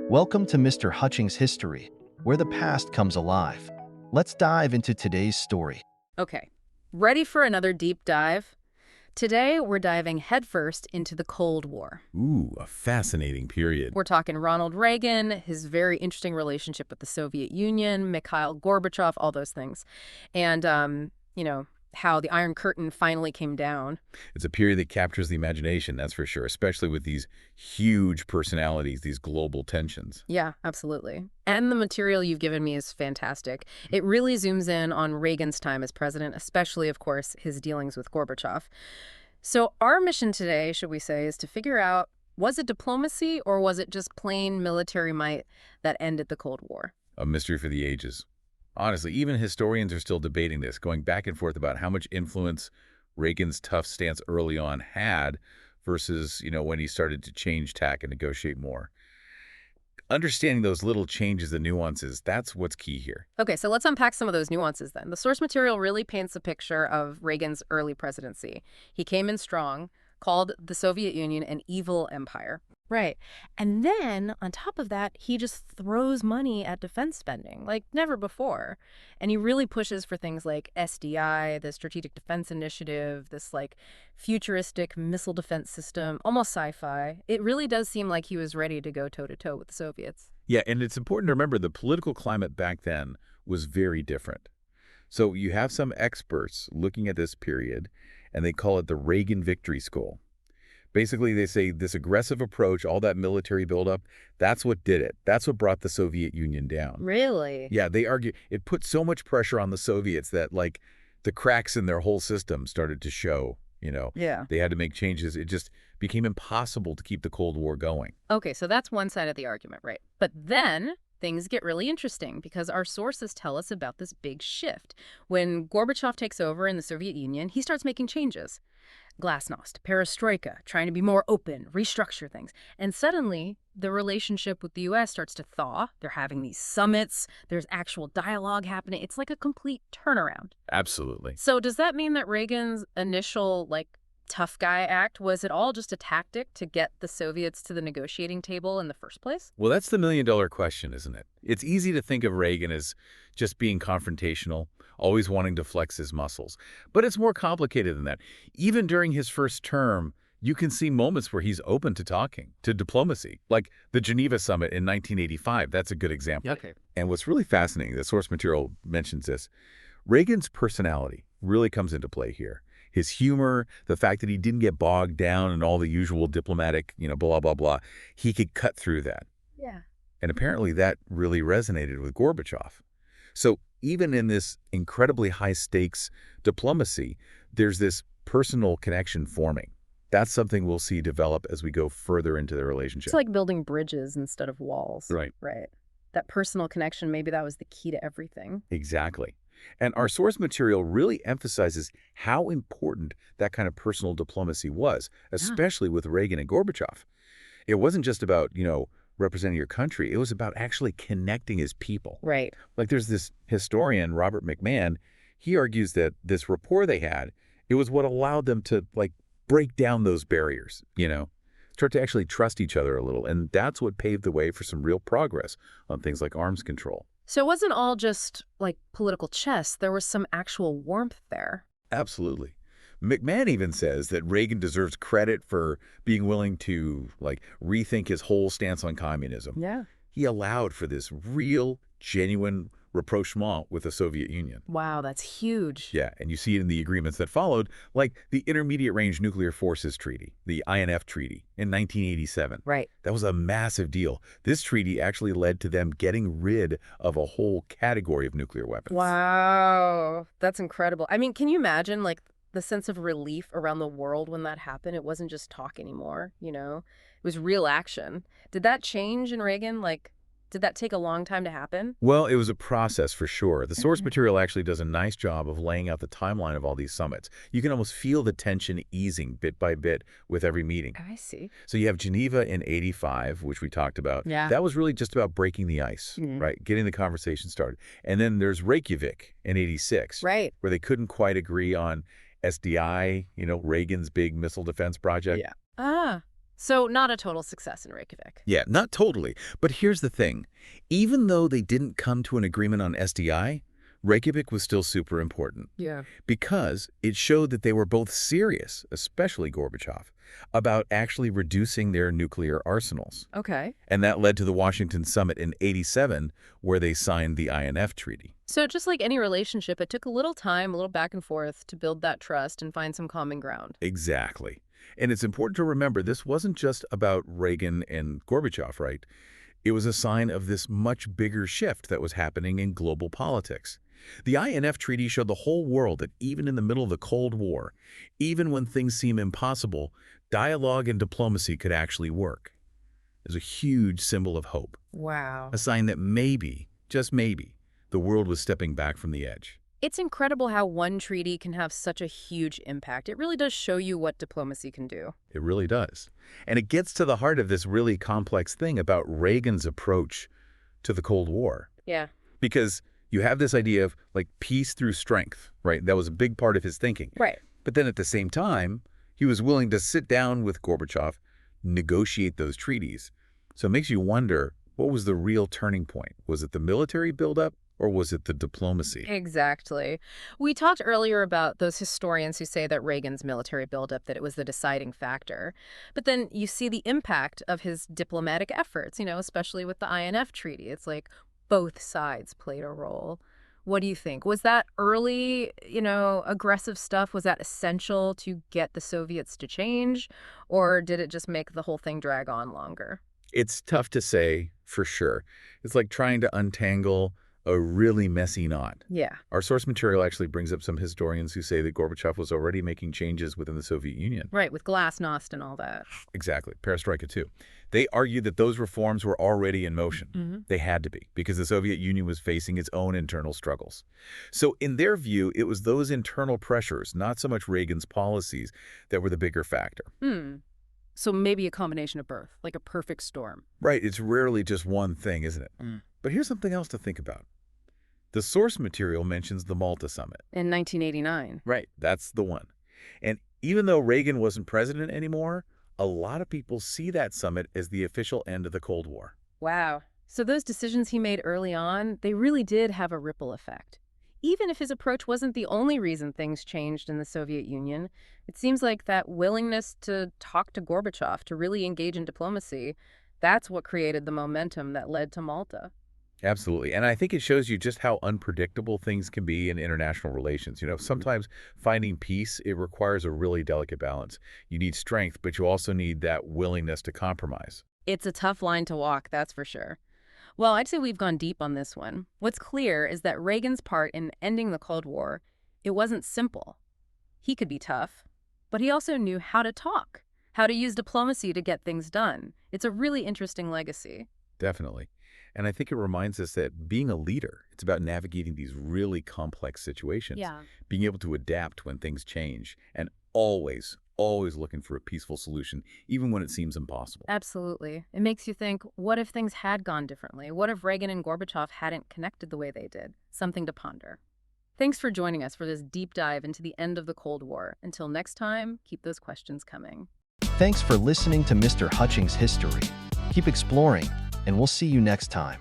Welcome to Mr. Hutchings History, where the past comes alive. Let's dive into today's story. Okay, ready for another deep dive? Today, we're diving headfirst into the Cold War. Ooh, a fascinating period. We're talking Ronald Reagan, his very interesting relationship with the Soviet Union, Mikhail Gorbachev, all those things. And, how the Iron Curtain finally came down. It's a period that captures the imagination, that's for sure, especially with these huge personalities, these global tensions. Yeah, absolutely. And the material you've given me is fantastic. It really zooms in on Reagan's time as president, especially, of course, his dealings with Gorbachev. So our mission today, should we say, is to figure out, was it diplomacy or was it just plain military might that ended the Cold War? A mystery for the ages. Honestly, even historians are still debating this, going back and forth about how much influence Reagan's tough stance early on had versus, when he started to change tack and negotiate more. Understanding those little changes and nuances, that's what's key here. Okay, so let's unpack some of those nuances then. The source material really paints a picture of Reagan's early presidency. He came in strong, called the Soviet Union an evil empire. Right. And then, on top of that, he just throws money at defense spending, like never before. And he really pushes for things like SDI, the Strategic Defense Initiative, this futuristic missile defense system, almost sci-fi. It really does seem like he was ready to go toe-to-toe with the Soviets. Yeah, and it's important to remember the political climate back then was very different. So you have some experts looking at this period, and they call it the Reagan Victory School. Basically, they say this aggressive approach, all that military buildup, that's what did it. That's what brought the Soviet Union down. Really? Yeah, they argue it put so much pressure on the Soviets that, the cracks in their whole system started to show, Yeah. They had to make changes. It just became impossible to keep the Cold War going. Okay, so that's one side of the argument, right? But then things get really interesting because our sources tell us about this big shift. When Gorbachev takes over in the Soviet Union, he starts making changes. Glasnost, Perestroika, trying to be more open, restructure things. And suddenly, the relationship with the U.S. starts to thaw. They're having these summits. There's actual dialogue happening. It's like a complete turnaround. Absolutely. So does that mean that Reagan's initial, tough guy act, was it all just a tactic to get the Soviets to the negotiating table in the first place? Well, that's the million-dollar question, isn't it? It's easy to think of Reagan as just being confrontational, always wanting to flex his muscles. But it's more complicated than that. Even during his first term, you can see moments where he's open to talking, to diplomacy, like the Geneva Summit in 1985. That's a good example. Okay. And what's really fascinating, the source material mentions this, Reagan's personality really comes into play here. His humor, the fact that he didn't get bogged down in all the usual diplomatic, blah, blah, blah. He could cut through that. Yeah. And apparently that really resonated with Gorbachev. So even in this incredibly high-stakes diplomacy, there's this personal connection forming. That's something we'll see develop as we go further into the relationship. It's like building bridges instead of walls. Right. Right. That personal connection, maybe that was the key to everything. Exactly. And our source material really emphasizes how important that kind of personal diplomacy was, especially with Reagan and Gorbachev. It wasn't just about, representing your country. It was about actually connecting his people. Right. There's this historian, Robert McMahon, he argues that this rapport they had, it was what allowed them to, break down those barriers, start to actually trust each other a little. And that's what paved the way for some real progress on things like arms control. So it wasn't all just, political chess. There was some actual warmth there. Absolutely. McMahon even says that Reagan deserves credit for being willing to, rethink his whole stance on communism. Yeah. He allowed for this real, genuine rapprochement with the Soviet Union. Wow, that's huge. Yeah, and you see it in the agreements that followed, like the Intermediate Range Nuclear Forces Treaty, the INF Treaty, in 1987. Right. That was a massive deal. This treaty actually led to them getting rid of a whole category of nuclear weapons. Wow, that's incredible. I mean, can you imagine, the sense of relief around the world when that happened? It wasn't just talk anymore, It was real action. Did that change in Reagan? Did that take a long time to happen? Well, it was a process for sure. The source material actually does a nice job of laying out the timeline of all these summits. You can almost feel the tension easing bit by bit with every meeting. I see. So you have Geneva in 85, which we talked about. Yeah. That was really just about breaking the ice, right? Getting the conversation started. And then there's Reykjavik in 86, Right. where they couldn't quite agree on SDI, Reagan's big missile defense project. Yeah. Ah, So not a total success in Reykjavik. Yeah, not totally. But here's the thing. Even though they didn't come to an agreement on SDI, Reykjavik was still super important Yeah. because it showed that they were both serious, especially Gorbachev, about actually reducing their nuclear arsenals. Okay. And that led to the Washington summit in '87, where they signed the INF Treaty. So just like any relationship, it took a little time, a little back and forth to build that trust and find some common ground. Exactly. And it's important to remember this wasn't just about Reagan and Gorbachev, right? It was a sign of this much bigger shift that was happening in global politics. The INF Treaty showed the whole world that even in the middle of the Cold War, even when things seem impossible, dialogue and diplomacy could actually work. It was a huge symbol of hope, Wow. a sign that maybe, just maybe, the world was stepping back from the edge. It's incredible how one treaty can have such a huge impact. It really does show you what diplomacy can do. It really does. And it gets to the heart of this really complex thing about Reagan's approach to the Cold War. Yeah. Because you have this idea of like peace through strength, right? That was a big part of his thinking. Right. But then at the same time, he was willing to sit down with Gorbachev, negotiate those treaties. So it makes you wonder, what was the real turning point? Was it the military buildup or was it the diplomacy? Exactly. We talked earlier about those historians who say that Reagan's military buildup, that it was the deciding factor. But then you see the impact of his diplomatic efforts, especially with the INF Treaty. It's like both sides played a role. What do you think? Was that early, aggressive stuff, was that essential to get the Soviets to change? Or did it just make the whole thing drag on longer? It's tough to say for sure. It's like trying to untangle a really messy knot. Yeah. Our source material actually brings up some historians who say that Gorbachev was already making changes within the Soviet Union. Right, with Glasnost and all that. Exactly. Perestroika, too. They argued that those reforms were already in motion. Mm-hmm. They had to be, because the Soviet Union was facing its own internal struggles. So in their view, it was those internal pressures, not so much Reagan's policies, that were the bigger factor. So maybe a combination of both, like a perfect storm. Right. It's rarely just one thing, isn't it? But here's something else to think about. The source material mentions the Malta summit. In 1989. Right. That's the one. And even though Reagan wasn't president anymore, a lot of people see that summit as the official end of the Cold War. Wow. So those decisions he made early on, they really did have a ripple effect. Even if his approach wasn't the only reason things changed in the Soviet Union, it seems like that willingness to talk to Gorbachev, to really engage in diplomacy, that's what created the momentum that led to Malta. Absolutely. And I think it shows you just how unpredictable things can be in international relations. Sometimes finding peace, it requires a really delicate balance. You need strength, but you also need that willingness to compromise. It's a tough line to walk, that's for sure. Well, I'd say we've gone deep on this one. What's clear is that Reagan's part in ending the Cold War, it wasn't simple. He could be tough, but he also knew how to talk, how to use diplomacy to get things done. It's a really interesting legacy. Definitely. And I think it reminds us that being a leader, it's about navigating these really complex situations, being able to adapt when things change, and always looking for a peaceful solution, even when it seems impossible. Absolutely. It makes you think, what if things had gone differently? What if Reagan and Gorbachev hadn't connected the way they did? Something to ponder. Thanks for joining us for this deep dive into the end of the Cold War. Until next time, keep those questions coming. Thanks for listening to Mr. Hutchings History. Keep exploring, and we'll see you next time.